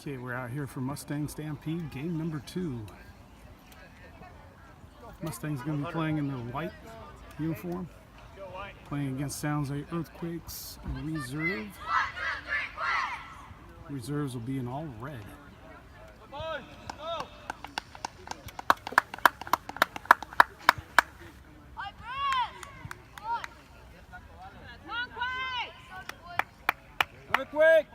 Okay, we're out here for Mustang Stampede, game number 2. Mustang's going to be playing in their white uniform, playing against Sounds like Earthquakes and Reserve. Reserves will be in all red. Quick!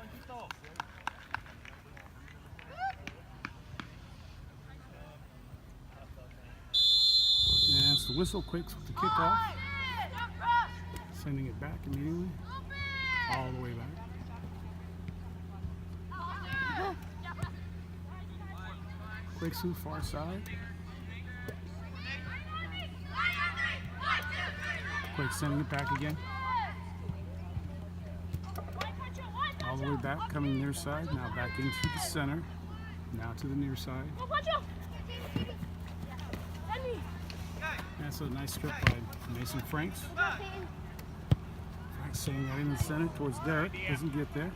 And it's the whistle. Quakes with the kickoff, sending it back immediately, all the way back. Quakes to the far side. Quakes sending it back again. All the way back, coming near side, now back into the center, now to the near side. That's a nice strip by Mason Franks. Franks sending that in the center towards Derek, doesn't get there.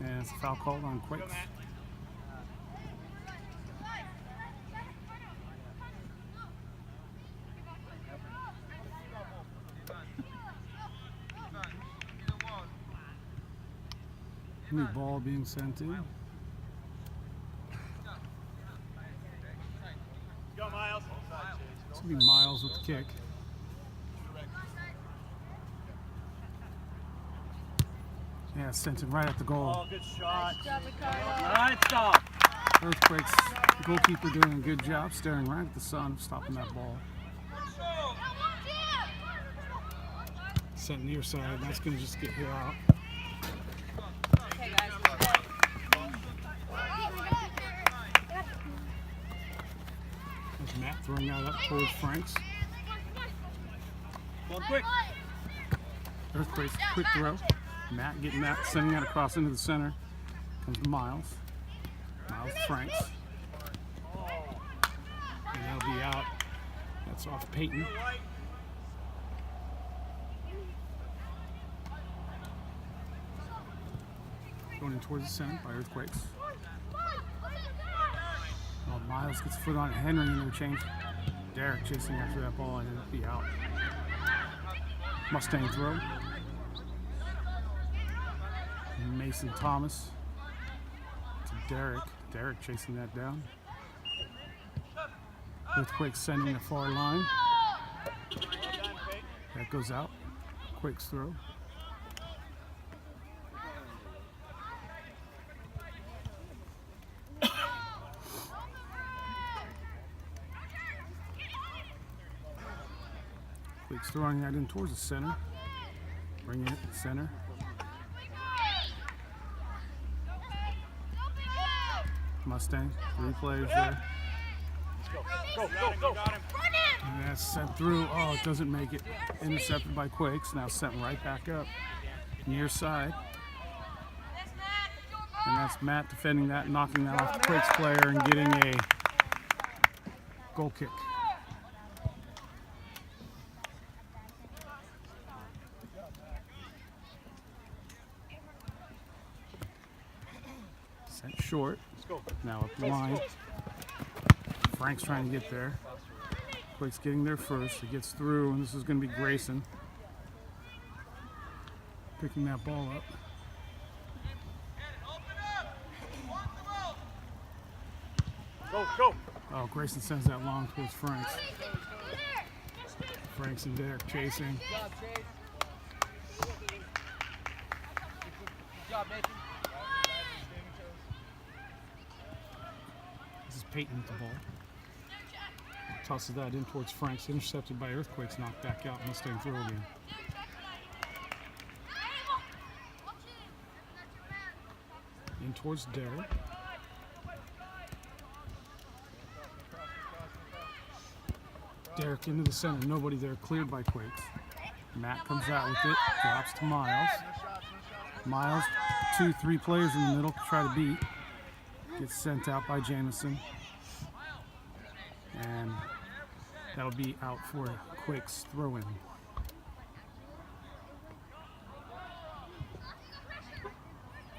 And it's a foul called on Quakes. New ball being sent in. It's going to be Miles with the kick. Yeah, sent it right at the goal. Oh, good shot. Alright, stop. Earthquakes, goalkeeper doing a good job, staring right at the sun, stopping that ball. Sent near side, that's going to just get hit out. There's Matt throwing that up towards Franks. Go quick. Earthquakes, quick throw. Matt getting that, sending that across into the center. Comes to Miles. Miles to Franks. And that'll be out. That's off Peyton. Going in towards the center by Earthquakes. Oh, Miles gets a foot on it. Henry interchange. Derek chasing after that ball and it'll be out. Mustang throw. Mason Thomas to Derek. Derek chasing that down. Earthquakes sending the far line. That goes out. Quakes throw. Quakes throwing that in towards the center. Bringing it to the center. Mustang, 3 players there. Go. And that's sent through. Oh, it doesn't make it. Intercepted by Quakes. Now sent right back up. Near side. And that's Matt defending that, knocking that off the Quakes player and getting a goal kick. Sent short. Now up the line. Frank's trying to get there. Quakes getting there first. It gets through, and this is going to be Grayson picking that ball up. Go. Oh, Grayson sends that long towards Franks. Franks and Derek chasing. Good job, Nathan. This is Peyton with the ball. Tosses that in towards Franks. Intercepted by Earthquakes. Knocked back out. Mustang throw again. In towards Derek. Derek into the center. Nobody there. Cleared by Quakes. Matt comes out with it. Drops to Miles. Miles, 2-3 players in the middle to try to beat. Gets sent out by Jamison. And that'll be out for Quakes throw-in.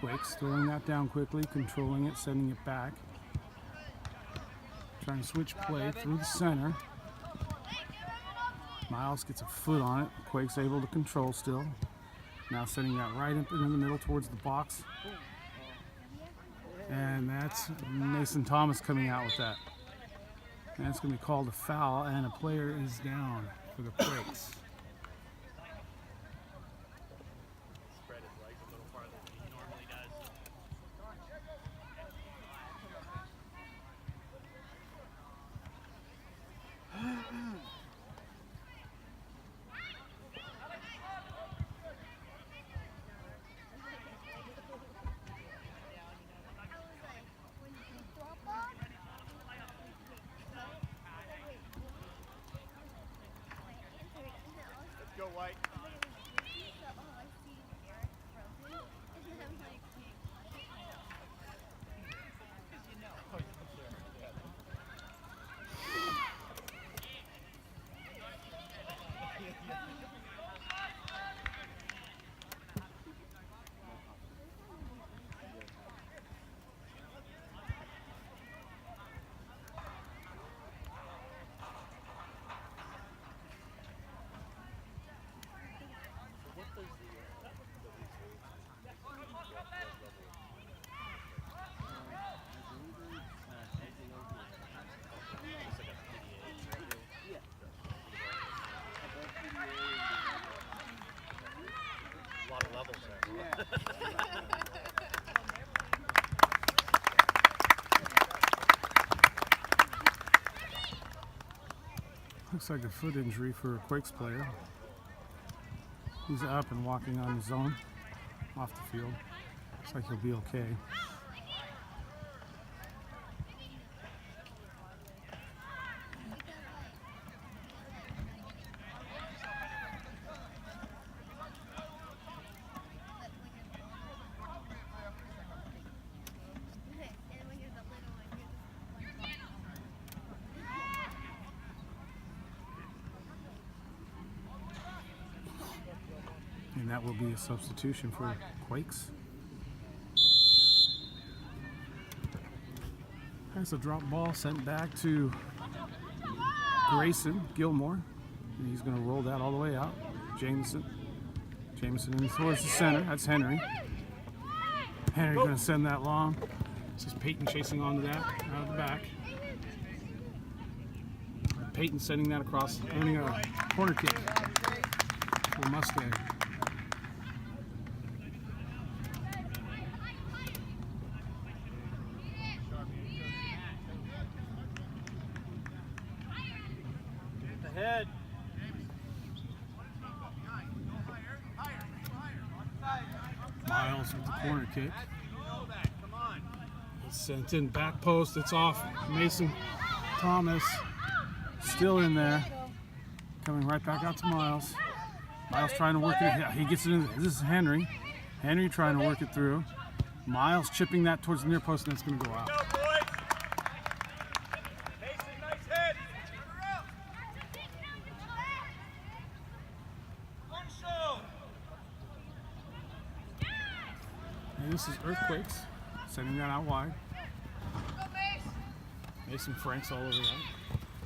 Quakes throwing that down quickly, controlling it, sending it back. Trying to switch play through the center. Miles gets a foot on it. Quakes able to control still. Now sending that right up in the middle towards the box. And that's Mason Thomas coming out with that. And it's going to be called a foul, and a player is down for the Quakes. Spread his legs a little farther than he normally does. Let's go, White. A lot of levels there. Looks like a foot injury for a Quakes player. He's up and walking on his own off the field. Looks like he'll be okay. And that will be a substitution for Quakes. That's a drop ball sent back to Grayson Gilmore. And he's going to roll that all the way out. Jameson in towards the center. That's Henry. Henry's going to send that long. This is Peyton chasing onto that out of the back. Peyton sending that across, earning a corner kick for Mustang. Head. Miles with the corner kick. It's sent in back post. It's off. Mason Thomas still in there. Coming right back out to Miles. Miles trying to work it. Yeah, he gets it in. This is Henry. Henry trying to work it through. Miles chipping that towards the near post, and it's going to go out. And this is Earthquakes, sending that out wide. Mason Franks all over that.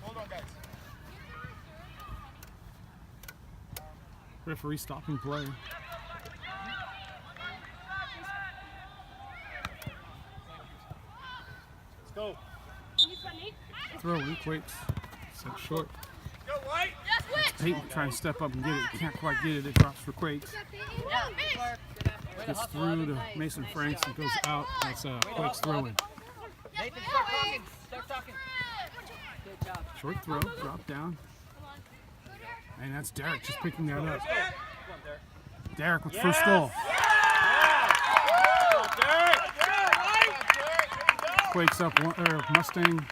Hold on, guys. Referee stopping play. Let's go. Throw in Quakes. Set short. Go, White. Peyton trying to step up and get it. Can't quite get it. It drops for Quakes. Gets through to Mason Franks and goes out. That's Quakes throw in. Nathan, start talking. Start talking. Good job. Short throw, drop down. And that's Derek just picking that up. Derek with first goal. Quakes up, Mustang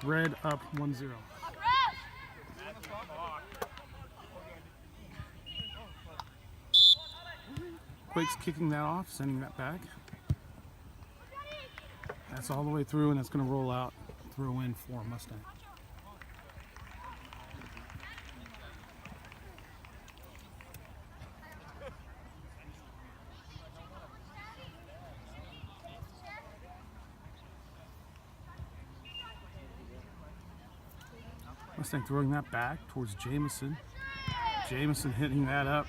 Red up 1-0. Quakes kicking that off, sending that back. That's all the way through, and it's going to roll out, throw in for Mustang. Mustang throwing that back towards Jamison. Jamison hitting that up.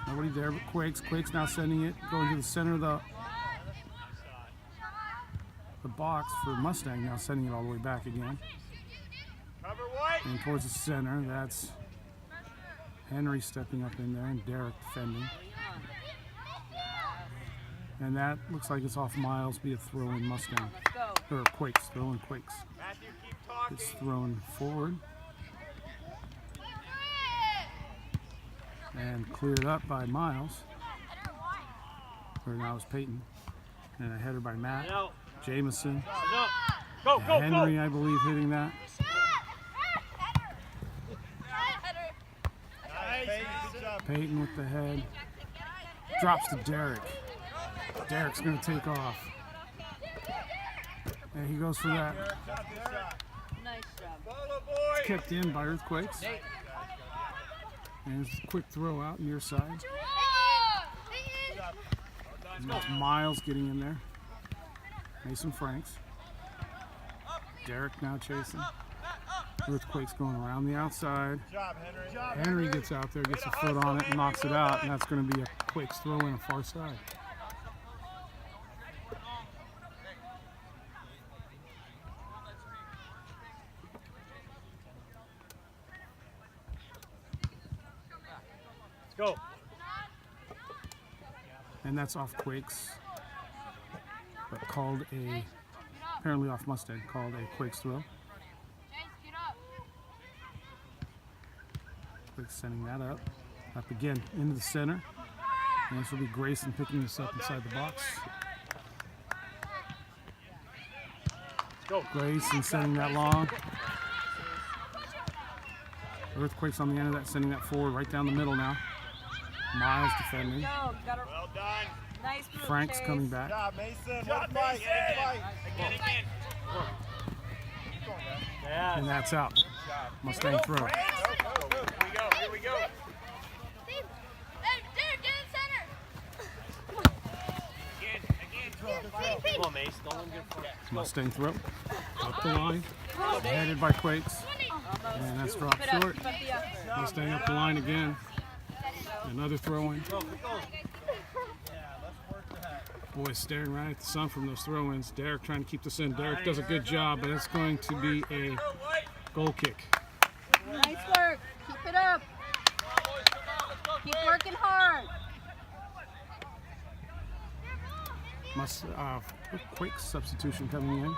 Nobody there but Quakes. Quakes now sending it, going to the center of the box for Mustang, now sending it all the way back again. And towards the center, that's Henry stepping up in there and Derek defending. And that looks like it's off Miles, be a throw in Mustang. Or Quakes, throw in Quakes. It's thrown forward. And cleared up by Miles. Or now it's Peyton. And a header by Matt. Jamison. Henry, I believe, hitting that. Peyton with the head. Drops to Derek. Derek's going to take off. And he goes for that. Nice job. It's kicked in by Earthquakes. And it's a quick throw out near side. And that's Miles getting in there. Mason Franks. Derek now chasing. Earthquakes going around the outside. Henry gets out there, gets a foot on it, and knocks it out. And that's going to be a Quakes throw in a far side. Go. And that's off Quakes, but called a, apparently off Mustang, called a Quakes throw. Quakes sending that up again into the center. And this will be Grayson picking this up inside the box. Go. Grayson sending that long. Earthquakes on the end of that, sending that forward right down the middle now. Miles defending. Well done. Nice move, Frank's Chase. coming back. And that's out. Mustang throw. Here we go. Hey, Derek, get in center. Come on, Mace. Don't let him get front. Mustang throw. Up the line. Headed by Quakes. And that's dropped short. Mustang up the line again. Another throw-in. Boy, staring right at the sun from those throw-ins. Derek trying to keep this in. Derek does a good job, but it's going to be a goal kick. Nice work. Keep it up. Keep working hard. Quakes substitution coming in.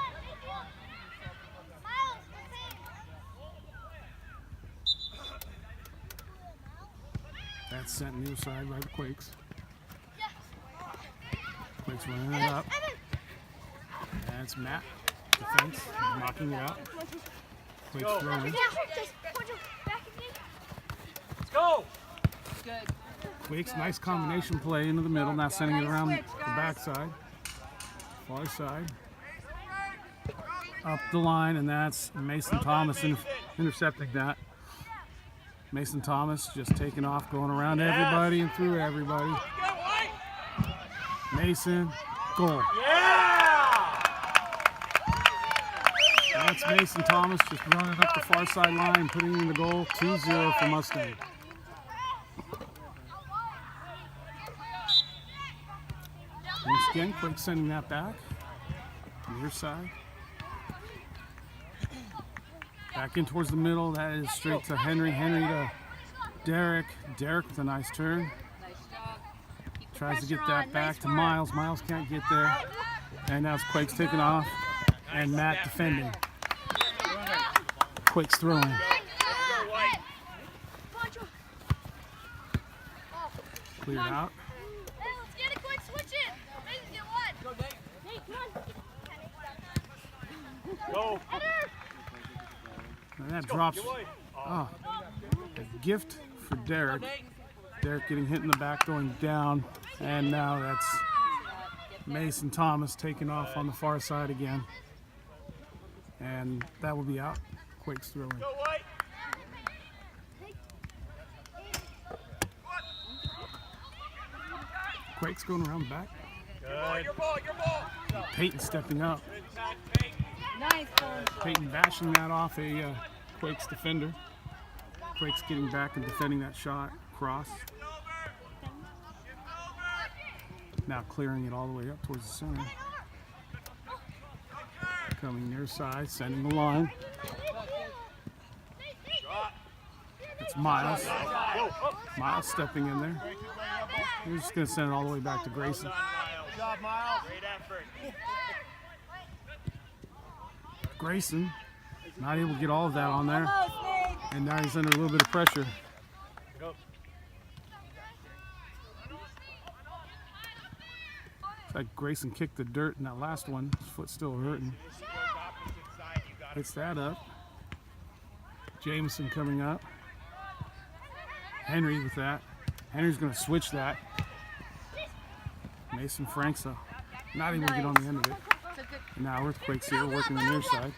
That's sent near side by the Quakes. Quakes running it up. That's Matt. Defense. Knocking it out. Quakes throwing. Let's go. Good. Quakes, nice combination play into the middle. Now sending it around the backside. Far side. Up the line, and that's Mason Thomas intercepting that. Mason Thomas just taking off, going around everybody and through everybody. Mason, goal. Yeah! That's Mason Thomas just running up the far side line, putting in the goal. 2-0 for Mustang. Once again, Quake sending that back. Near side. Back in towards the middle. That is straight to Henry. Henry to Derek. Derek with a nice turn. Nice job. Keep the Tries to pressure get that on. back Nice to work. Miles. Miles can't get there. And now it's Quakes taking off. And Matt defending. Quakes throwing. Cleared out. Hey, let's get it quick, switch it. Mason, get one. Hey, come on. Go. And that drops. Oh, a gift for Derek. Derek getting hit in the back, going down. And now that's Mason Thomas taking off on the far side again. And that will be out. Quakes throwing. Go, White. Quakes going around the back. Good. Your ball. Peyton stepping up. Nice, Bones. Peyton bashing that off a Quakes defender. Quakes getting back and defending that shot. Cross. Now clearing it all the way up towards the center. Coming near side, sending the line. It's Miles. Miles stepping in there. He's just going to send it all the way back to Grayson. Good job, Miles. Great effort. Grayson not able to get all of that on there. And now he's under a little bit of pressure. Go. It's like Grayson kicked the dirt in that last one. His foot's still hurting. Hits that up. Jameson coming up. Henry with that. Henry's going to switch that. Mason Franks not able to get on the end of it. And now Earthquakes here working the near side.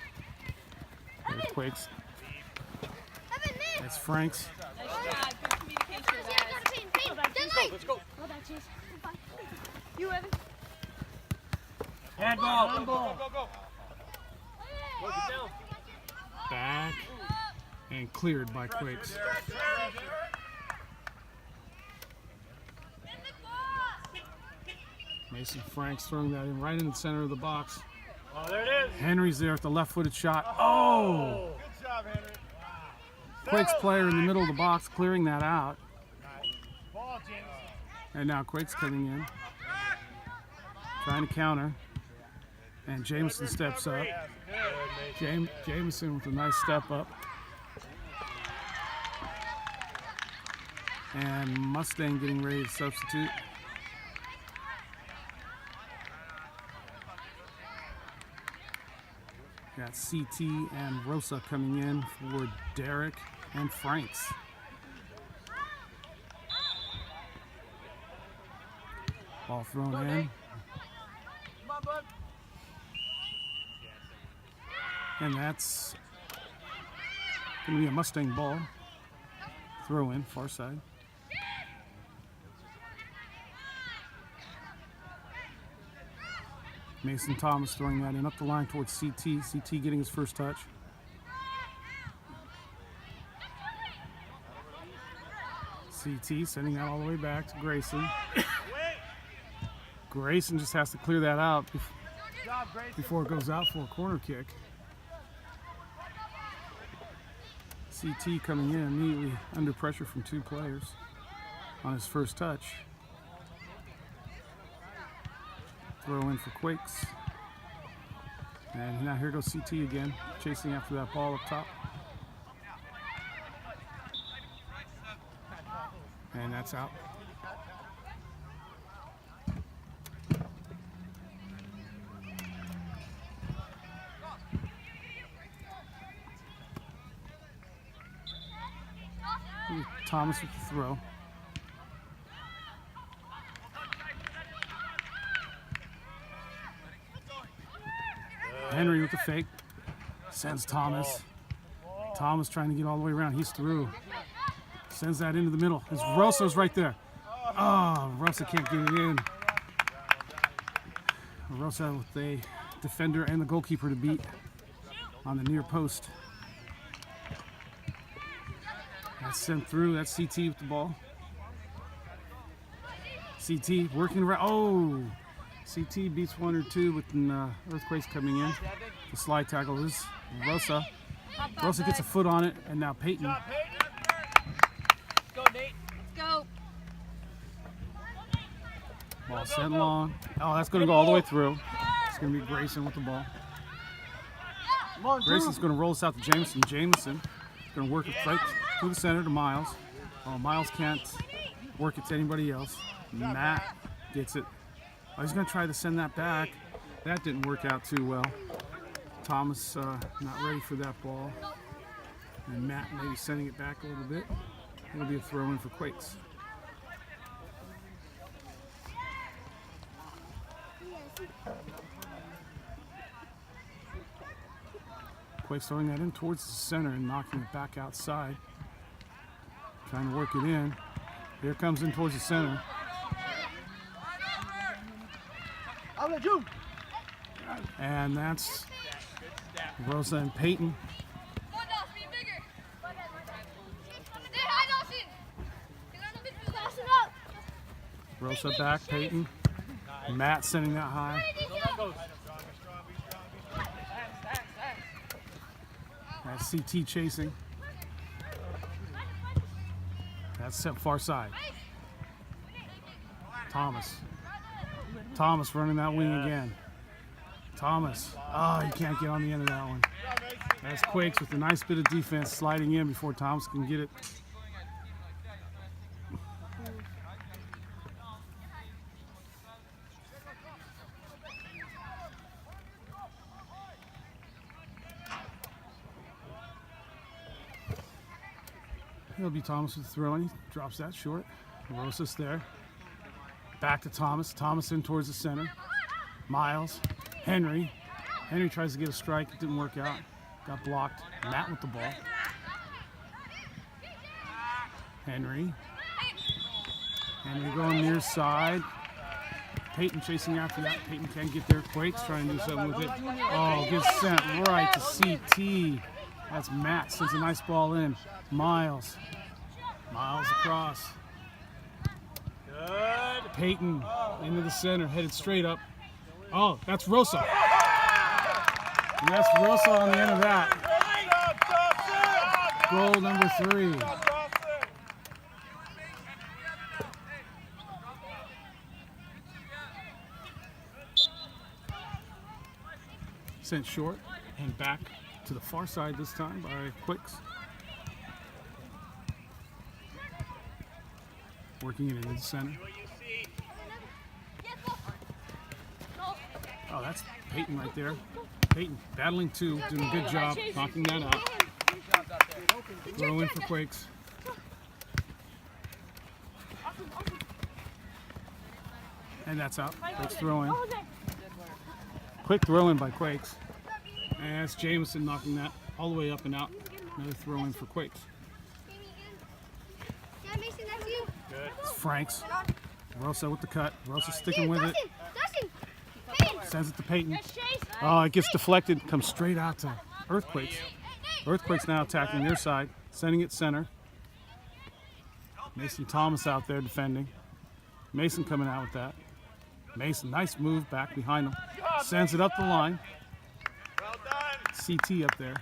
Earthquakes. That's Franks. Let's go. You Evan? Handball. Go. Go, get down. Back and cleared by Quakes. Mason Franks throwing that in right in the center of the box. Oh, there it is. Henry's there with the left-footed shot. Oh! Good job, Henry. Quakes player in the middle of the box clearing that out. Ball, Jameson. And now Quakes coming in. Trying to counter. And Jameson steps up. Jameson with a nice step up. And Mustang getting ready to substitute. Got CT and Rosa coming in for Derek and Franks. Ball thrown in. And that's going to be a Mustang ball. Throw in, far side. Mason Thomas throwing that in up the line towards CT. CT getting his first touch. CT sending that all the way back to Grayson. Grayson just has to clear that out before it goes out for a corner kick. CT coming in immediately under pressure from two players on his first touch. Throw in for Quakes. And now here goes CT again, chasing after that ball up top. And that's out. Thomas with the throw. Henry with the fake. Sends Thomas. Thomas trying to get all the way around. He's through. Sends that into the middle. His Rosa's right there. Oh, Rosa can't get it in. Rosa with the defender and the goalkeeper to beat on the near post. That's sent through. That's CT with the ball. CT working around. Oh! CT beats one or two with Earthquakes coming in. The slide tackle is Rosa. Rosa gets a foot on it, and now Peyton. Let's go, Nate. Let's go. Ball sent long. Oh, that's going to go all the way through. It's going to be Grayson with the ball. Grayson's going to roll this out to Jameson. Jameson is going to work it right through the center to Miles. Oh, Miles can't work it to anybody else. Matt gets it. Oh, he's going to try to send that back. That didn't work out too well. Thomas not ready for that ball. And Matt maybe sending it back a little bit. It'll be a throw in for Quakes. Quakes throwing that in towards the center and knocking it back outside. Trying to work it in. Here comes in towards the center. And that's Rosa and Peyton. Rosa back, Peyton. Matt sending that high. That's CT chasing. That's set far side. Thomas. Thomas running that wing again. Thomas. Oh, he can't get on the end of that one. That's Quakes with a nice bit of defense sliding in before Thomas can get it. It'll be Thomas with the throw, and he drops that short. Rosas there. Back to Thomas. Thomas in towards the center. Miles. Henry. Henry tries to get a strike. It didn't work out. Got blocked. Matt with the ball. Henry. Henry going near side. Peyton chasing after that. Peyton can't get there. Quakes trying to do something with it. Oh, gets sent right to CT. That's Matt. Sends a nice ball in. Miles. Miles across. Good. Peyton into the center, headed straight up. Oh, that's Rosa. And that's Rosa on the end of that. Goal number 3. Sent short and back to the far side this time by Quakes. Working it into the center. Oh, that's Peyton right there. Peyton battling 2, doing a good job knocking that out. Throw in for Quakes. And that's out. Quakes throwing. Quick throw in by Quakes. And it's Jameson knocking that all the way up and out. Another throw in for Quakes. Good. It's Franks. Rosa with the cut. Rosa sticking with it. Sends it to Peyton. Oh, it gets deflected. Comes straight out to Earthquakes. Earthquakes now attacking their side. Sending it center. Mason Thomas out there defending. Mason coming out with that. Mason, nice move back behind him. Sends it up the line. Well done. CT up there.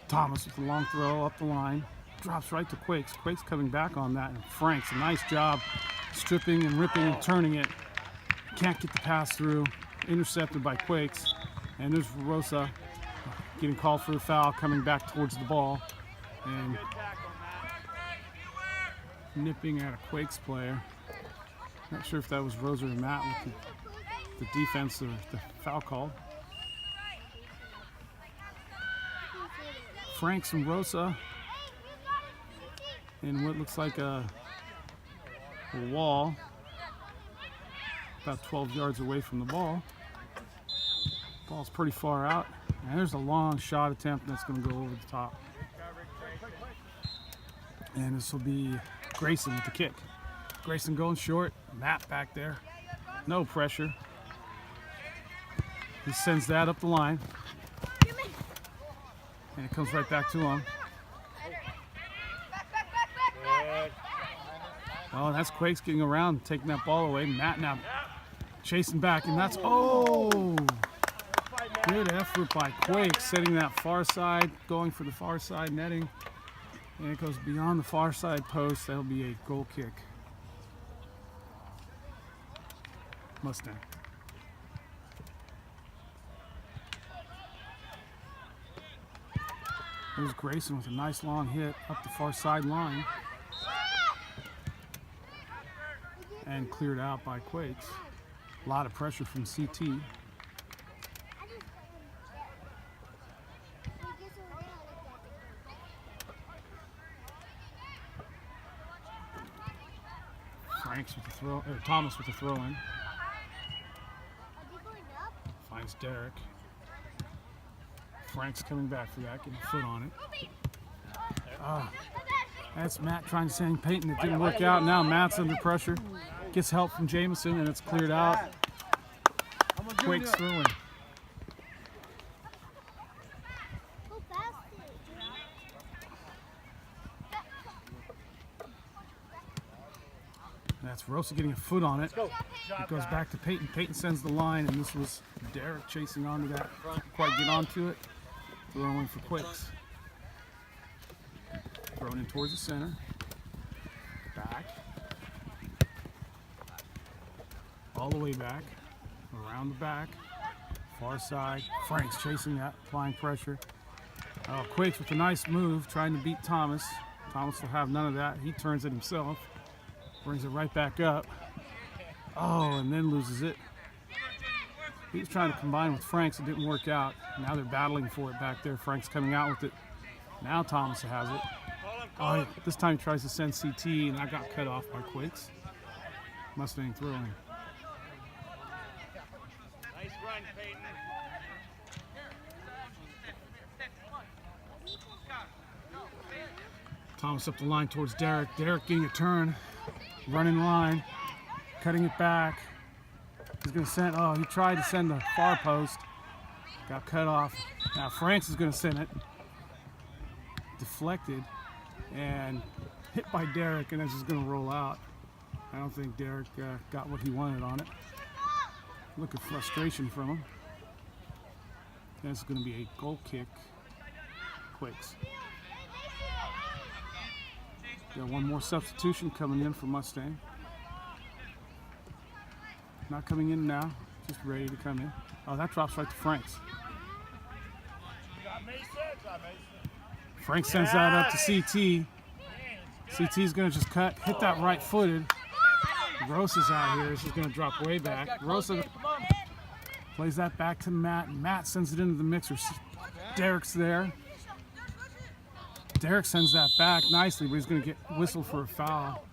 Thomas with a long throw up the line. Drops right to Quakes. Quakes coming back on that. And Franks, a nice job stripping and ripping and turning it. Can't get the pass through. Intercepted by Quakes. And there's Rosa getting called for a foul, coming back towards the ball. And nipping at a Quakes player. Not sure if that was Rosa or Matt with the defense or the foul call. Franks and Rosa in what looks like a wall about 12 yards away from the ball. Ball's pretty far out, and there's a long shot attempt that's going to go over the top. And this will be Grayson with the kick. Grayson going short. Matt back there. No pressure. He sends that up the line. And it comes right back to him. Oh, that's Quakes getting around, taking that ball away. Matt now chasing back, and that's, oh! Good effort by Quakes, setting that far side, going for the far side netting. And it goes beyond the far side post. That'll be a goal kick. Mustang. There's Grayson with a nice long hit up the far sideline. And cleared out by Quakes. A lot of pressure from CT. Franks with the throw, or Thomas with the throw in. Finds Derek. Frank's coming back for that, getting a foot on it. That's Matt trying to send Peyton. It didn't work out. Now Matt's under pressure. Gets help from Jameson, and it's cleared out. Quakes throwing. That's Rosa getting a foot on it. It goes back to Peyton. Peyton sends the line, and this was Derek chasing onto that. Couldn't quite get onto it. Throwing for Quakes. Thrown in towards the center. Back. All the way back. Around the back. Far side. Frank's chasing that, applying pressure. Quakes with a nice move, trying to beat Thomas. Thomas will have none of that. He turns it himself. Brings it right back up. Oh, and then loses it. He was trying to combine with Frank's. It didn't work out. Now they're battling for it back there. Frank's coming out with it. Now Thomas has it. Oh, this time he tries to send CT, and that got cut off by Quakes. Mustang throwing. Nice run, Peyton. Thomas up the line towards Derek. Derek getting a turn. Running line. Cutting it back. He's going to send, he tried to send the far post. Got cut off. Now Franks is going to send it. Deflected. And hit by Derek, and it's just going to roll out. I don't think Derek got what he wanted on it. Look at frustration from him. That's going to be a goal kick. Quakes. Got one more substitution coming in for Mustang. Not coming in now, just ready to come in. Oh, that drops right to Franks. Frank sends that up to CT. CT's going to just hit that right-footed. Rosa's out here. This is going to drop way back. Rosa plays that back to Matt. Matt sends it into the mixer. Derek's there. Derek sends that back nicely, but he's going to get whistled for a foul.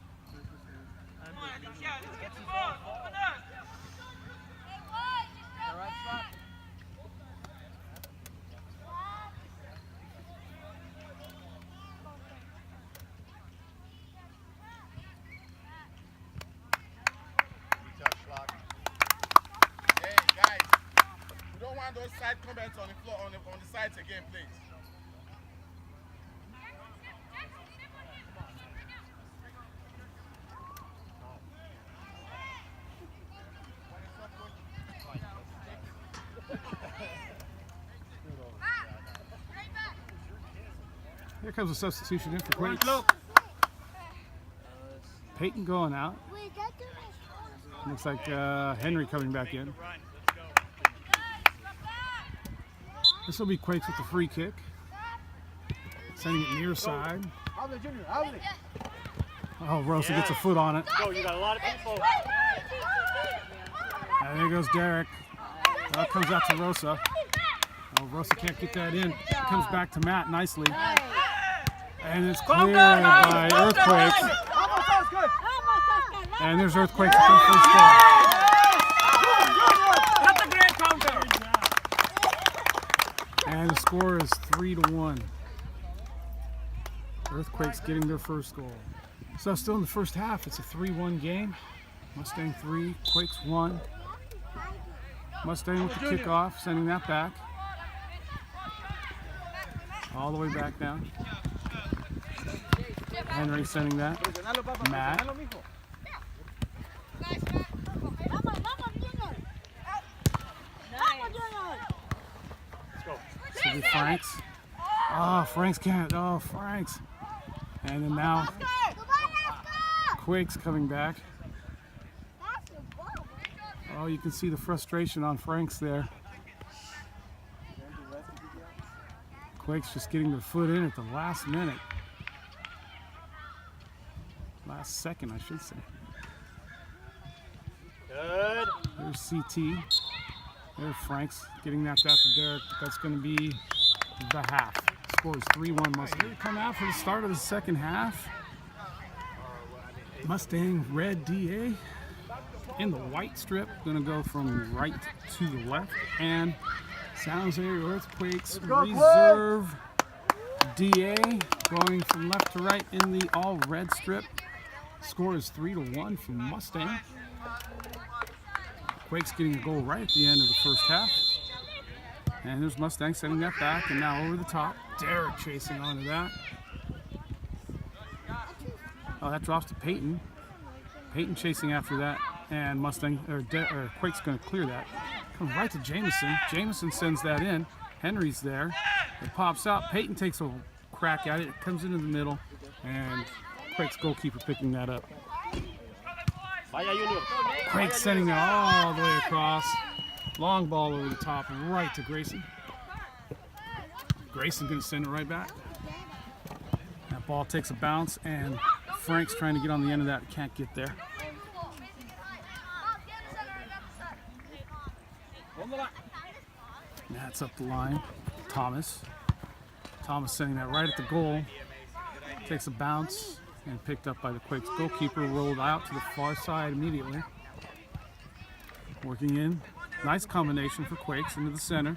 Those side comments on the floor on the sides again, please. Here comes a substitution in for Quakes. Peyton going out. Looks like Henry coming back in. This will be Quakes with the free kick. Sending it near side. Oh, Rosa gets a foot on it. Go, you got a lot of people. And there goes Derek. That comes out to Rosa. Oh, Rosa can't get that in. Comes back to Matt nicely. And it's cleared by Earthquakes. And there's Earthquakes with their first goal. That's a great counter. And the score is 3-1. Earthquakes getting their first goal. So still in the first half, it's a 3-1 game. Mustang 3, Quakes 1. Mustang with the kickoff, sending that back. All the way back down. Henry sending that. Matt. Should be Franks. Oh, Franks can't. Oh, Franks. And then now Quakes coming back. Oh, you can see the frustration on Franks there. Quakes just getting their foot in at the last minute. Last second, I should say. Good. There's CT. There's Franks getting that to Derek. That's going to be the half. Score is 3-1 Mustang. Here we come out for the start of the second half. Mustang red DA in the white strip. Going to go from right to the left. And San Jose Earthquakes reserve DA going from left to right in the all red strip. Score is 3-1 from Mustang. Quakes getting a goal right at the end of the first half. And there's Mustang sending that back, and now over the top. Derek chasing onto that. Oh, that drops to Peyton. Peyton chasing after that, and Mustang or Quake's going to clear that. Comes right to Jameson. Jameson sends that in. Henry's there. It pops out. Peyton takes a crack at it. It comes into the middle, and Quake's goalkeeper picking that up. Quake sending it all the way across. Long ball over the top, right to Grayson. Grayson going to send it right back. That ball takes a bounce, and Frank's trying to get on the end of that. Can't get there. That's up the line. Thomas sending that right at the goal. Takes a bounce and picked up by the Quakes goalkeeper. Rolled out to the far side immediately. Working in. Nice combination for Quakes into the center.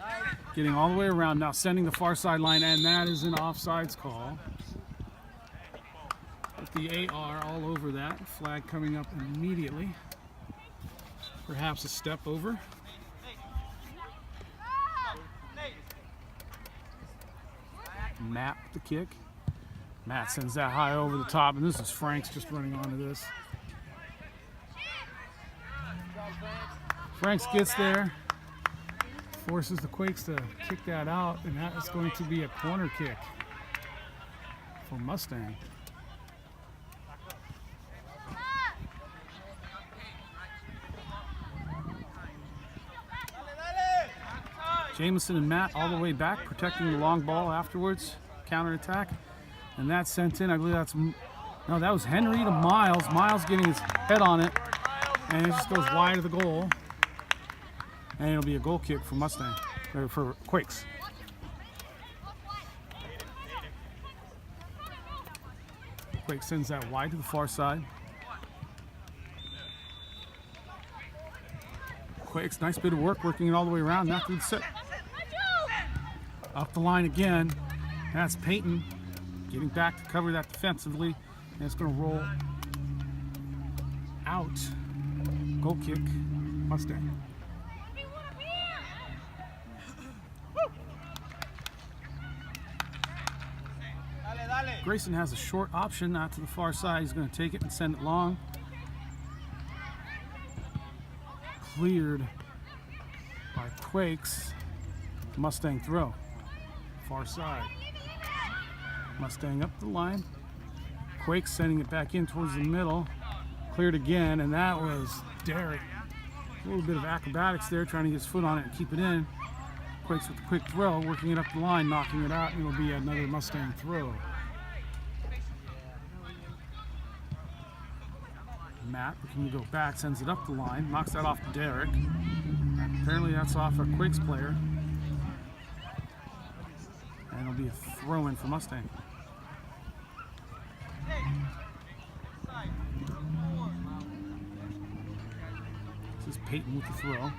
Getting all the way around now, sending the far sideline, and that is an offsides call. With the AR all over that. Flag coming up immediately. Perhaps a step over. Matt the kick. Matt sends that high over the top, and this is Frank's just running onto this. Franks gets there, forces the Quakes to kick that out, and that is going to be a corner kick for Mustang. Jameson and Matt all the way back, protecting the long ball afterwards, counterattack, and that's sent in. I believe that's, no, that was Henry to Miles. Miles getting his head on it, and it just goes wide of the goal. And it'll be a goal kick for Mustang, or for Quakes. Quakes sends that wide to the far side. Quakes, nice bit of work, working it all the way around, not through the set. Up the line again. That's Peyton getting back to cover that defensively, and it's going to roll out. Goal kick, Mustang. Grayson has a short option out to the far side. He's going to take it and send it long. Cleared by Quakes. Mustang throw. Far side. Mustang up the line. Quakes sending it back in towards the middle. Cleared again, and that was Derek. A little bit of acrobatics there, trying to get his foot on it and keep it in. Quakes with a quick throw, working it up the line, knocking it out, and it'll be another Mustang throw. Matt looking to go back, sends it up the line, knocks that off to Derek. Apparently that's off a Quakes player. And it'll be a throw-in for Mustang. This is Peyton with the throw.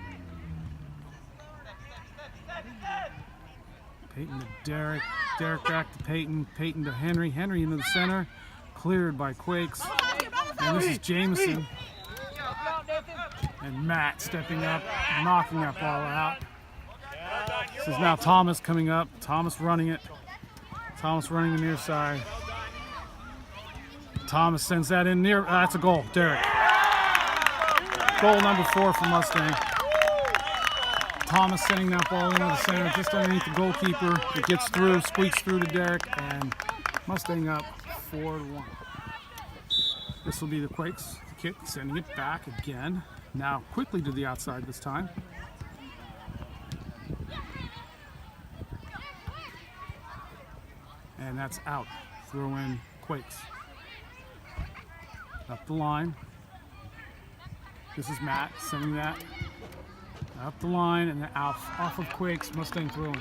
Peyton to Derek. Derek back to Peyton. Peyton to Henry. Henry into the center. Cleared by Quakes. And this is Jameson. And Matt stepping up, knocking that ball out. This is now Thomas coming up. Thomas running it. Thomas running the near side. Thomas sends that in near. That's a goal, Derek. Goal number 4 for Mustang. Thomas sending that ball into the center, just underneath the goalkeeper. It gets through, squeaks through to Derek, and Mustang up 4-1. This will be the Quakes kick, sending it back again. Now quickly to the outside this time. And that's out. Throw in Quakes. Up the line. This is Matt sending that up the line and off of Quakes. Mustang throwing.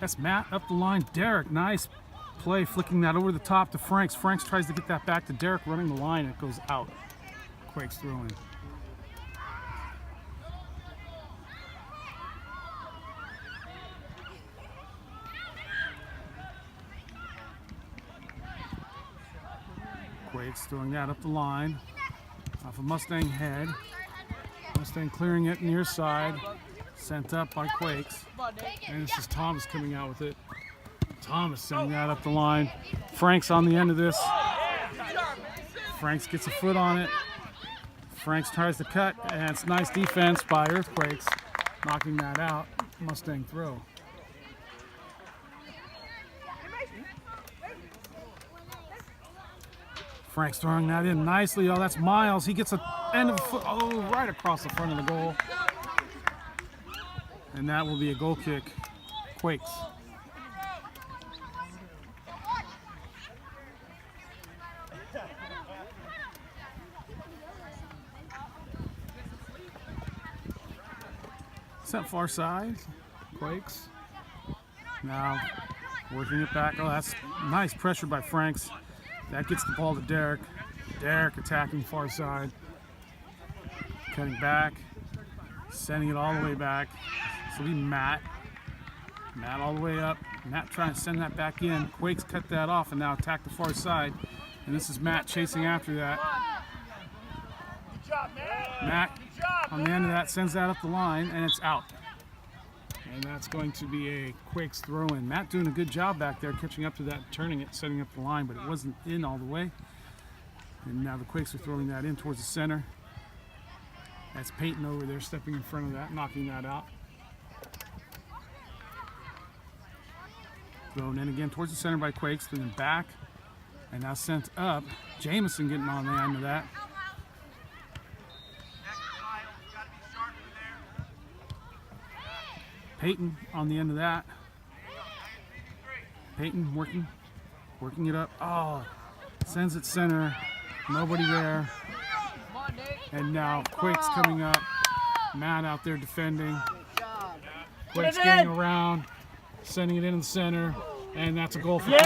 That's Matt up the line. Derek, nice play, flicking that over the top to Franks. Franks tries to get that back to Derek, running the line. It goes out. Quakes throwing. Quakes throwing that up the line. Off a Mustang head. Mustang clearing it near side. Sent up by Quakes. And this is Thomas coming out with it. Thomas sending that up the line. Franks on the end of this. Franks gets a foot on it. Franks tries to cut, and it's nice defense by Earthquakes, knocking that out. Mustang throw. Franks throwing that in nicely. Oh, that's Miles. He gets an end of the foot. Oh, right across the front of the goal. And that will be a goal kick. Quakes. Sent far side. Quakes. Now working it back. Oh, that's nice pressure by Franks. That gets the ball to Derek. Derek attacking far side. Cutting back. Sending it all the way back. So we Matt. Matt all the way up. Matt trying to send that back in. Quakes cut that off and now attack the far side. And this is Matt chasing after that. Matt on the end of that sends that up the line and it's out. And that's going to be a Quakes throw in. Matt doing a good job back there catching up to that, turning it, setting up the line, but it wasn't in all the way. And now the Quakes are throwing that in towards the center. That's Peyton over there stepping in front of that, knocking that out. Thrown in again towards the center by Quakes, then back. And now sent up. Jameson getting on the end of that. Peyton on the end of that. Peyton working it up. Oh, sends it center. Nobody there. And now Quakes coming up. Matt out there defending. Quakes getting around, sending it in the center, and that's a goal for Quakes.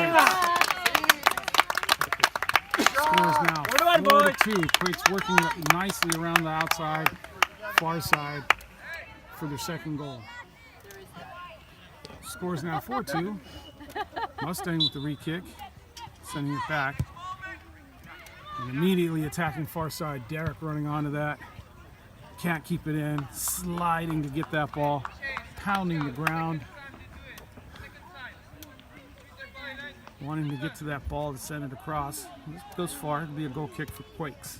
Scores now 4-2. Quakes working nicely around the outside, far side for their second goal. Scores now 4-2. Mustang with the re-kick, sending it back. And immediately attacking far side. Derek running onto that. Can't keep it in. Sliding to get that ball. Pounding the ground. Wanting to get to that ball to send it across. This goes far. It'll be a goal kick for Quakes.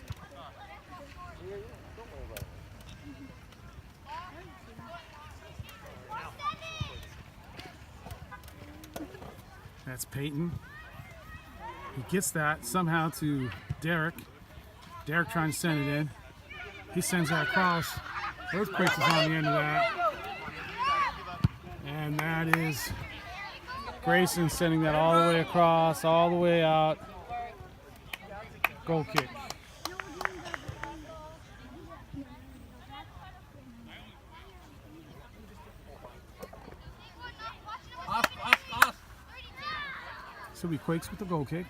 That's Peyton. He gets that somehow to Derek. Derek trying to send it in. He sends that across. Earthquakes is on the end of that. And that is Grayson sending that all the way across, all the way out. Goal kick. So we Quakes with the goal kick.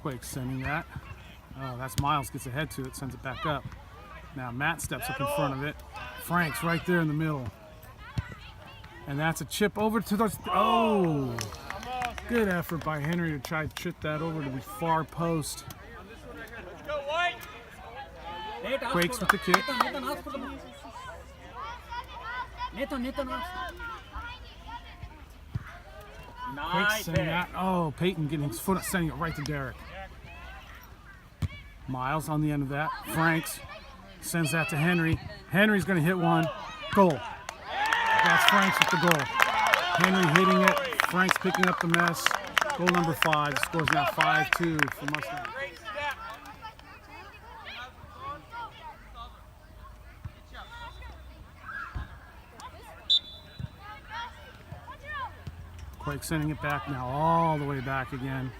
Quakes sending that. Oh, that's Miles gets ahead to it, sends it back up. Now Matt steps up in front of it. Frank's right there in the middle. And that's a chip over to the... Oh! Good effort by Henry to try to chip that over to the far post. Quakes with the kick. Quakes sending that. Oh, Peyton getting his foot, sending it right to Derek. Miles on the end of that. Franks sends that to Henry. Henry's going to hit one. Goal. That's Franks with the goal. Henry hitting it. Franks picking up the mess. Goal number 5. Scores now 5-2 for Mustang. Quake sending it back now, all the way back again.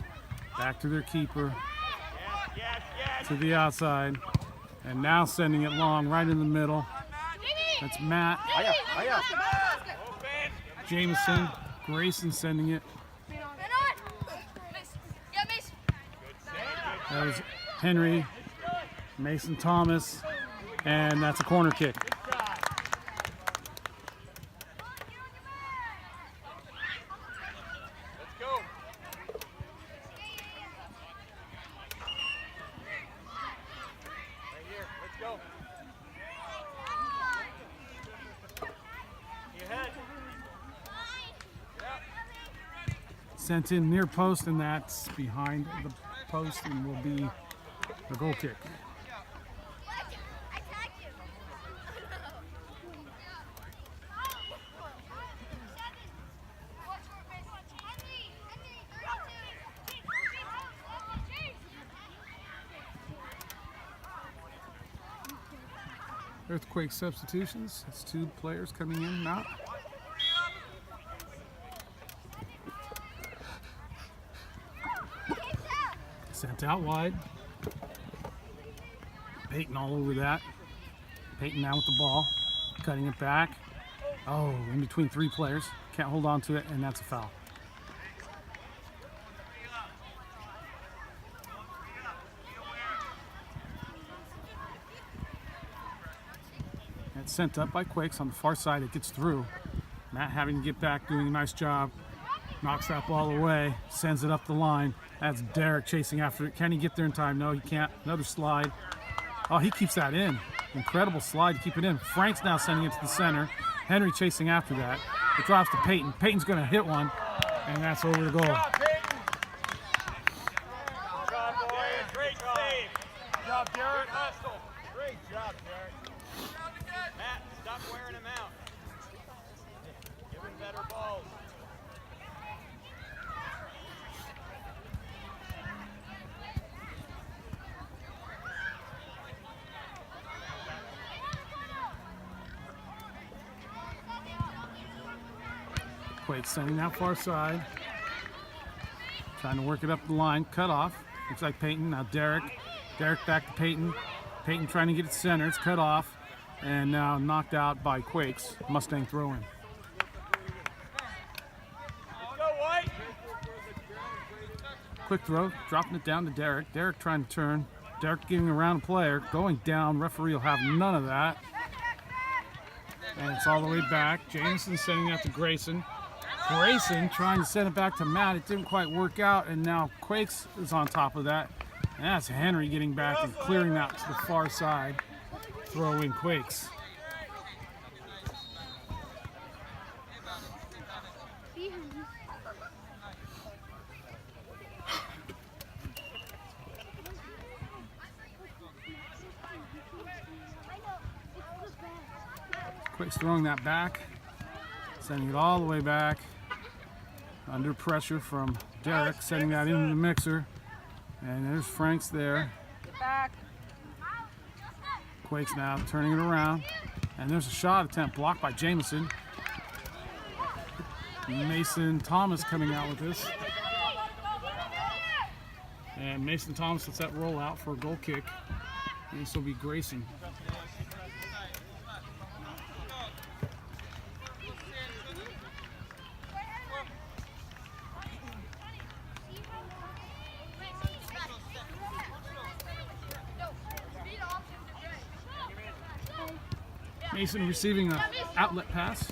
Back to their keeper. To the outside. And now sending it long right in the middle. That's Matt. Jameson, Grayson sending it. That was Henry, Mason Thomas, and that's a corner kick. Sent in near post, and that's behind the post and will be a goal kick. Earthquake substitutions. It's 2 players coming in now. Sent out wide. Peyton all over that. Peyton now with the ball. Cutting it back. Oh, in between 3 players. Can't hold on to it, and that's a foul. It's sent up by Quakes on the far side. It gets through. Matt having to get back, doing a nice job. Knocks that ball away, sends it up the line. That's Derek chasing after it. Can he get there in time? No, he can't. Another slide. Oh, he keeps that in. Incredible slide to keep it in. Frank's now sending it to the center. Henry chasing after that. It drops to Peyton. Peyton's going to hit one, and that's over the goal. Great save. Good job, Derek. Great job, Derek. Matt, stop wearing him out. Give him better balls. Quakes sending that far side. Trying to work it up the line. Cut off. Looks like Peyton. Now Derek. Derek back to Peyton. Peyton trying to get it center. It's cut off. And now knocked out by Quakes. Mustang throw in. Quick throw. Dropping it down to Derek. Derek trying to turn. Derek getting around a player. Going down. Referee will have none of that. And it's all the way back. Jameson sending that to Grayson. Grayson trying to send it back to Matt. It didn't quite work out, and now Quakes is on top of that. And that's Henry getting back and clearing that to the far side. Throw in Quakes. Quakes throwing that back. Sending it all the way back. Under pressure from Derek, setting that into the mixer. And there's Frank's there. Get back. Quakes now turning it around. And there's a shot attempt blocked by Jameson. Mason Thomas coming out with this. And Mason Thomas lets that roll out for a goal kick. And this will be Grayson. Mason receiving an outlet pass.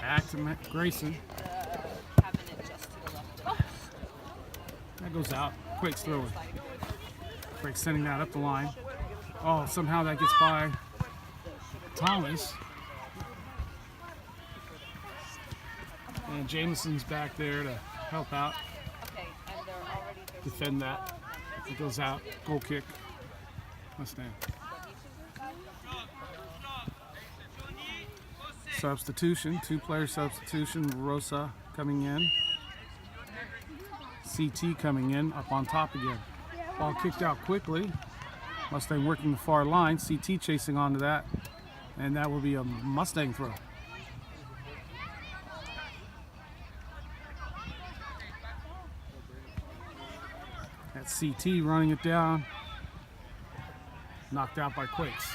Back to Grayson. Having it just to the left of That goes out. Quakes throwing. Quakes sending that up the line. Oh, somehow that gets by Thomas. And Jameson's back there to help out. Okay, and they're already Defend that. It goes out. Goal kick. Mustang. Substitution, 2-player substitution. Rosa coming in. CT coming in, up on top again. Ball kicked out quickly. Mustang working the far line. CT chasing onto that. And that will be a Mustang throw. That's CT running it down. Knocked out by Quakes.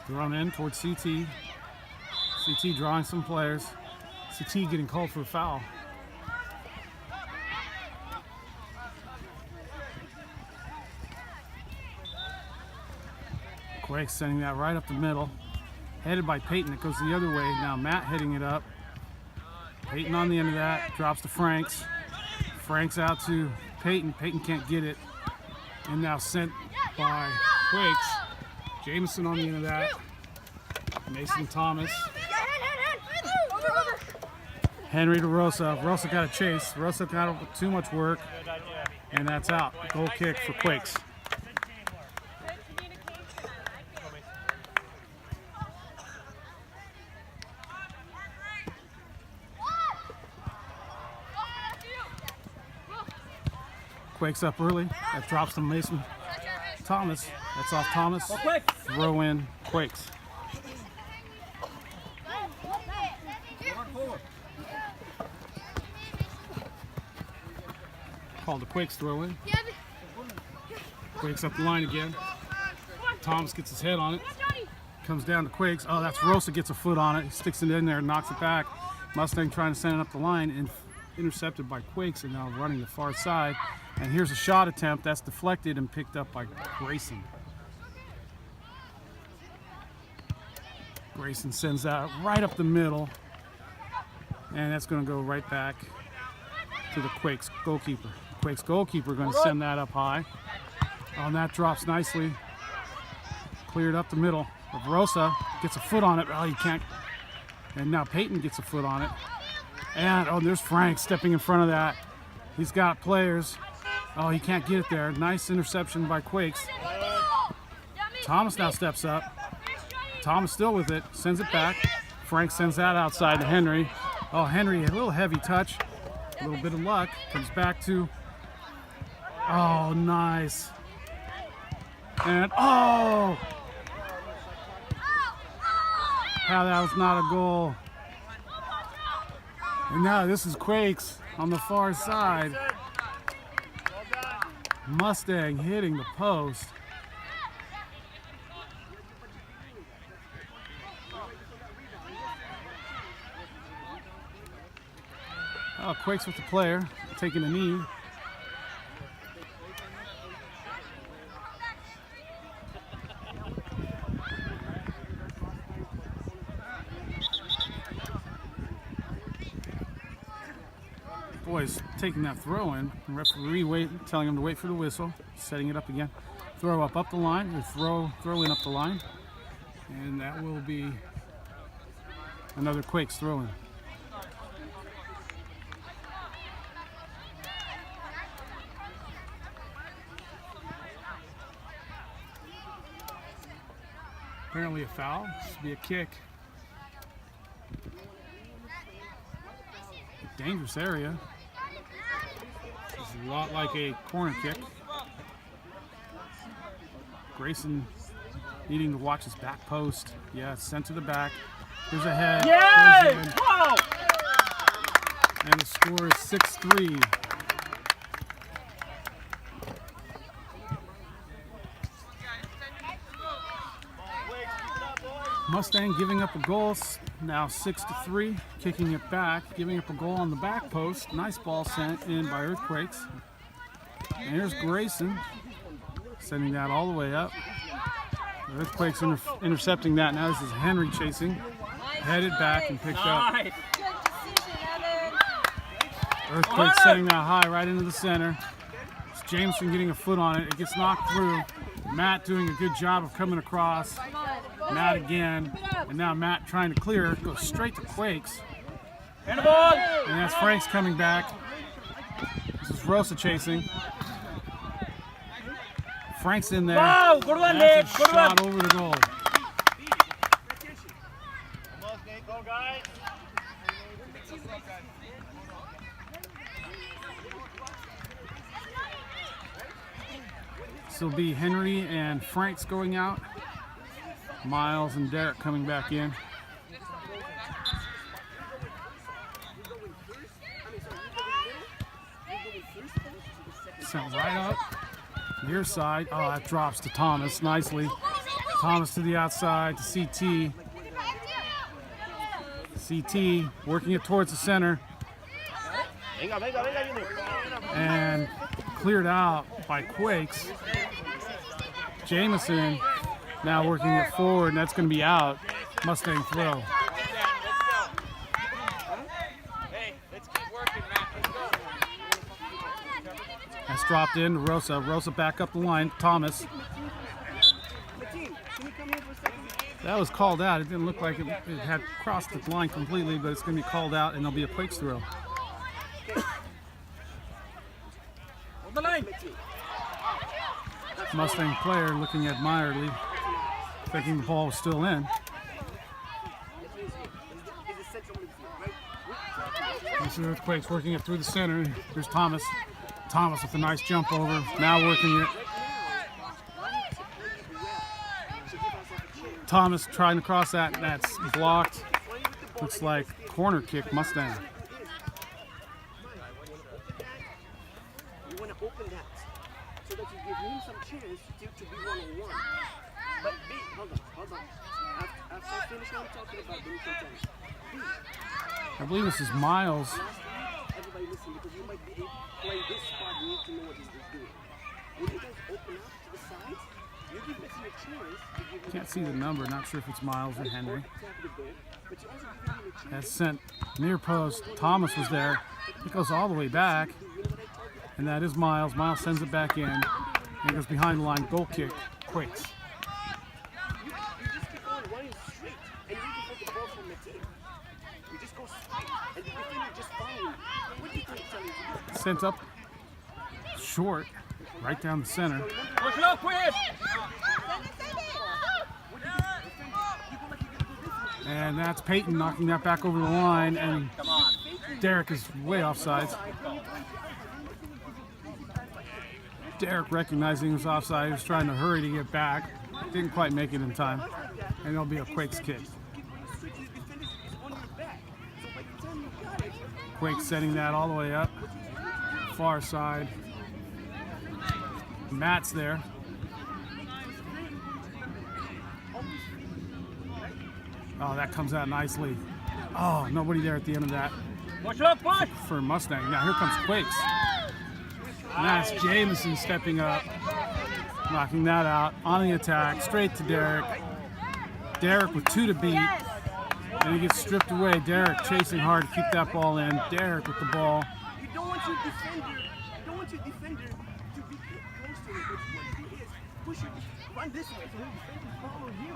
Thrown in towards CT. CT drawing some players. CT getting called for a foul. Quakes sending that right up the middle. Headed by Peyton. It goes the other way. Now Matt hitting it up. Peyton on the end of that. Drops to Franks. Franks out to Peyton. Peyton can't get it. And now sent by Quakes. Jameson on the end of that. Mason Thomas. Henry to Rosa. Rosa got a chase. Rosa got too much work. And that's out. Goal kick for Quakes. Quakes up early. That drops to Mason Thomas. That's off Thomas. Throw in Quakes. Called the Quakes throw in. Quakes up the line again. Thomas gets his head on it. Comes down to Quakes. Oh, that's Rosa gets a foot on it. He sticks it in there and knocks it back. Mustang trying to send it up the line and intercepted by Quakes and now running the far side. And here's a shot attempt that's deflected and picked up by Grayson. Grayson sends that right up the middle. And that's going to go right back to the Quakes goalkeeper. Quakes goalkeeper going to send that up high. Oh, and that drops nicely. Cleared up the middle. Rosa gets a foot on it. Oh, you can't. And now Peyton gets a foot on it. And, oh, there's Frank stepping in front of that. He's got players. Oh, he can't get it there. Nice interception by Quakes. Thomas now steps up. Thomas still with it. Sends it back. Frank sends that outside to Henry. Oh, Henry, a little heavy touch. A little bit of luck. Comes back to... Oh, nice. And, oh! How that was not a goal. And now this is Quakes on the far side. Mustang hitting the post. Oh, Quakes with the player, taking a knee. Boys taking that throw in. The referee telling him to wait for the whistle. Setting it up again. Throw up the line. Or throw in up the line. And that will be another Quakes throw in. Apparently a foul. This will be a kick. A dangerous area. It's a lot like a corner kick. Grayson needing to watch his back post. Yeah, it's sent to the back. There's a head. Yes! Wow! And the score is 6-3. Mustang giving up a goal, now 6-3, kicking it back, giving up a goal on the back post. Nice ball sent in by Earthquakes. And here's Grayson, sending that all the way up. Earthquakes intercepting that. Now this is Henry chasing, headed back and picked up. Earthquakes sending that high right into the center. It's Jameson getting a foot on it. It gets knocked through. Matt doing a good job of coming across. Matt again, and now Matt trying to clear it, goes straight to Quakes. And that's Franks coming back. This is Rosa chasing. Frank's in there. Wow, good one, That's a Nick. Good shot one. over the goal. Go, guys. This will be Henry and Franks going out. Miles and Derek coming back in. sent right up. Near side. Oh, that drops to Thomas nicely. Thomas to the outside to CT. CT working it towards the center. And cleared out by Quakes. Jamison now working it forward, and that's going to be out. Mustang throw. That's dropped in to Rosa. Rosa back up the line. Thomas. That was called out. It didn't look like it had crossed the line completely, but it's going to be called out, and there'll be a Quakes throw. Mustang player looking admiringly, thinking the ball was still in. This is Quakes working it through the center. Here's Thomas. Thomas with a nice jump over. Now working it. Thomas trying to cross that, and that's blocked. Looks like corner kick Mustang. You want to open that so that you give him some chance to be one-on-one. But B, hold on. After I finish what I'm talking about, then you can tell me. B, I believe this is Miles. everybody listen, because you might be playing this spot, you need to know what he's doing. When you guys open up to the sides, you give Messi a chance to give him Can't see the number. Not sure if it's Miles or Henry. but you also give him a chance. That's sent near post. Thomas was there. It goes all the way back. And that is Miles. Miles sends it back in. And it goes behind the line. Goal kick. Quakes. You just keep on running straight, and you can get the ball from the team. You just go straight, and the defender just following. What do you think, telling you? Sent up short. Right down the center. Push it up, quick! And that's Peyton knocking that back over the line. And Derek is way offsides. Derek recognizing he was offside. He was trying to hurry to get back. Didn't quite make it in time. And it'll be a Quakes kick. Quakes setting that all the way up. Far side. Matt's there. Oh, that comes out nicely. Oh, nobody there at the end of that Push it up, push! for Mustang. Now here comes Quakes. And that's Jamison stepping up, knocking that out. On the attack, straight to Derek. Derek with 2 to beat. Then he gets stripped away. Derek chasing hard to keep that ball in. Derek with the ball. You don't want your defender to be close to him, but what you do is push it, run this way, so the defender follow you.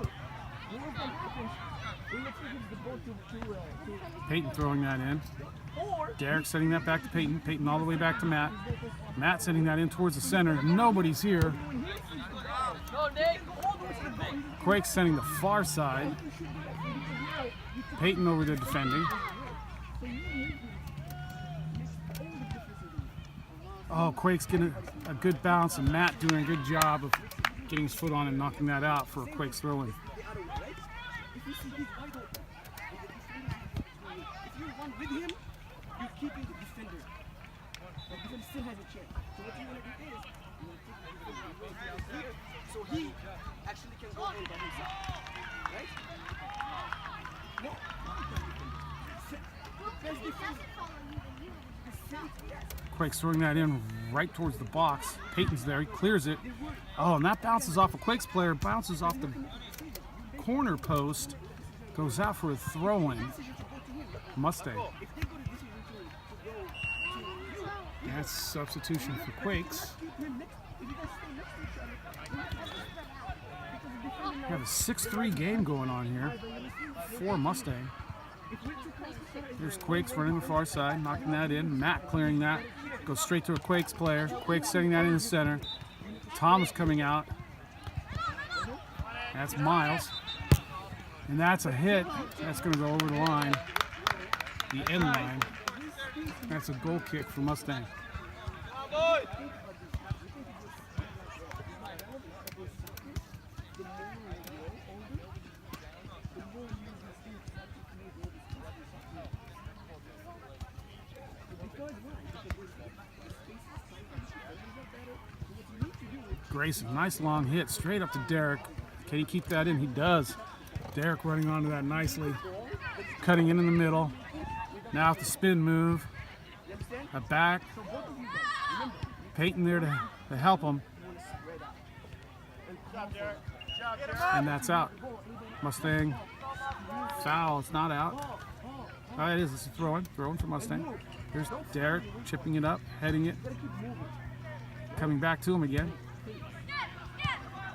More of that happens when you give the ball to Peyton throwing that in. Derek sending that back to Peyton. Peyton all the way back to Matt. Matt sending that in towards the center. Nobody's here. Quakes sending the far side. Peyton over there defending. Oh, Quakes getting a good bounce, and Matt doing a good job of getting his foot on and knocking that out for a Quakes throw in. If you see he's wide open, if you run with him, you're keeping the defender. The defender still has a chance. So what you want to do is, you want to take the defender out here, so he actually can go in by himself. Right? No. Best defender. Quakes throwing that in right towards the box. Peyton's there. He clears it. Oh, and that bounces off a Quakes player. Bounces off the corner post. Goes out for a throw-in. Mustang. That's substitution for Quakes. We have a 6-3 game going on here for Mustang. Here's Quakes running the far side, knocking that in. Matt clearing that. Goes straight to a Quakes player. Quakes setting that in the center. Thomas coming out. That's Miles. And that's a hit. That's going to go over the line. The end line. That's a goal kick for Mustang. Grayson, nice long hit straight up to Derek. Can he keep that in? He does. Derek running onto that nicely. Cutting in the middle. Now with the spin move. A back. Peyton there to help him. And that's out. Mustang foul. It's not out. Oh, it is. It's a throw-in. Throw-in for Mustang. There's Derek chipping it up, heading it. Coming back to him again.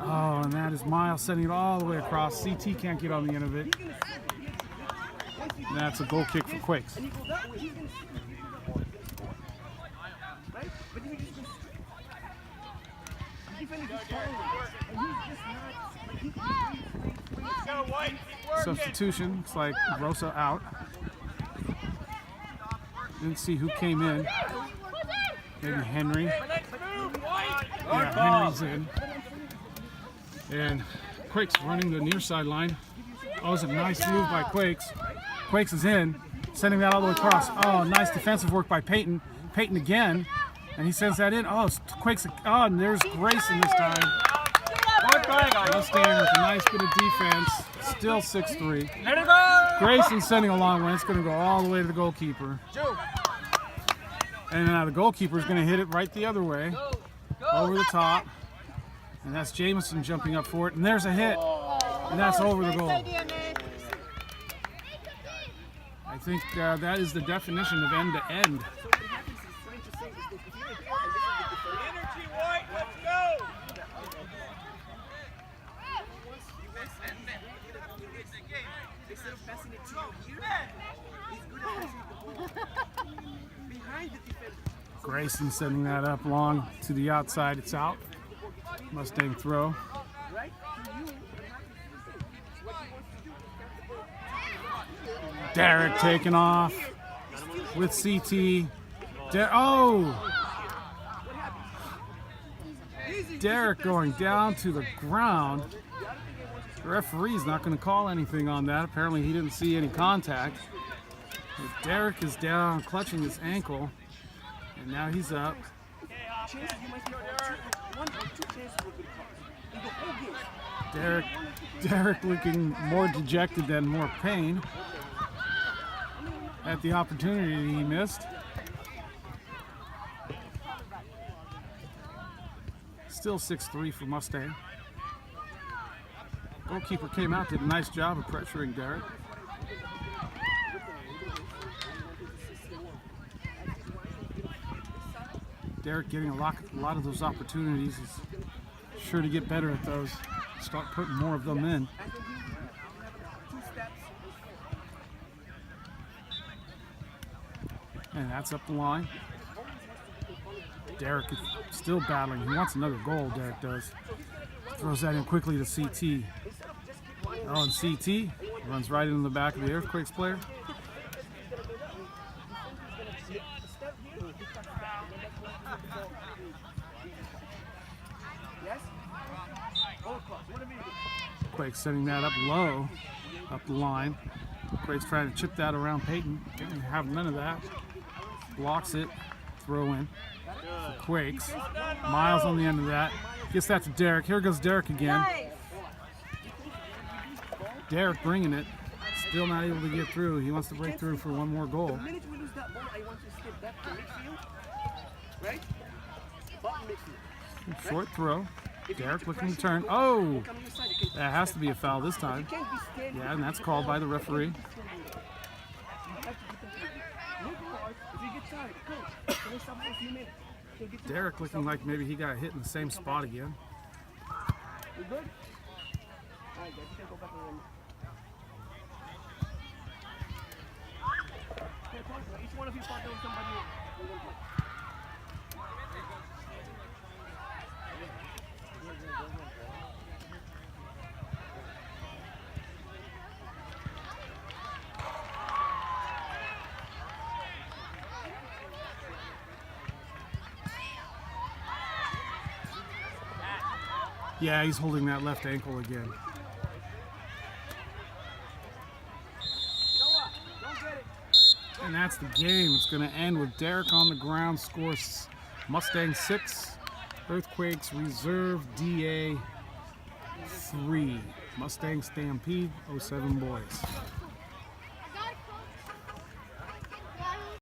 Oh, and that is Miles sending it all the way across. CT can't get on the end of it. And that's a goal kick for Quakes. Substitution. It's like Rosa out. Didn't see who came in. Maybe Henry. Yeah, Henry's in. And Quakes running the near sideline. Oh, it's a nice move by Quakes. Quakes is in, sending that all the way across. Oh, nice defensive work by Peyton. Peyton again, and he sends that in. Oh, Quakes. Oh, and there's Grayson this time. Mustang with a nice bit of defense. Still 6-3. Grayson sending a long one. It's going to go all the way to the goalkeeper. And now the goalkeeper is going to hit it right the other way, over the top. And that's Jameson jumping up for it. And there's a hit. And that's over the goal. I think that is the definition of end to end. Energy, White. Let's go. Instead of passing it to you here, he's good at passing the ball behind the defender. Grayson sending that up long to the outside. It's out. Mustang throw. Derek taking off with CT. Derek going down to the ground. The referee's not going to call anything on that. Apparently he didn't see any contact. But Derek is down, clutching his ankle. And now he's up. Derek looking more dejected than more pain at the opportunity he missed. Still 6-3 for Mustang. Goalkeeper came out, did a nice job of pressuring Derek. Derek getting a lot of those opportunities. He's sure to get better at those. Start putting more of them in. And that's up the line. Derek is still battling. He wants another goal, Derek does. Throws that in quickly to CT. Oh, and CT runs right into the back of the Earthquakes player. Quakes sending that up low, up the line. Quakes trying to chip that around Peyton. Didn't have none of that. Blocks it. Throw in. For Quakes. Miles on the end of that. Gets that to Derek. Here goes Derek again. Derek bringing it. Still not able to get through. He wants to break through for one more goal. The minute we lose that ball, I want to step back to midfield. Right? Bottom midfield. Short throw. Derek looking to turn. Oh! That has to be a foul this time. Yeah, and that's called by the referee. Derek looking like maybe he got hit in the same spot again. Each one of you partner with somebody. Yeah, he's holding that left ankle again. And that's the game. It's going to end with Derek on the ground, scores Mustang 6, Earthquakes Reserve DA 3. Mustang Stampede 07 boys.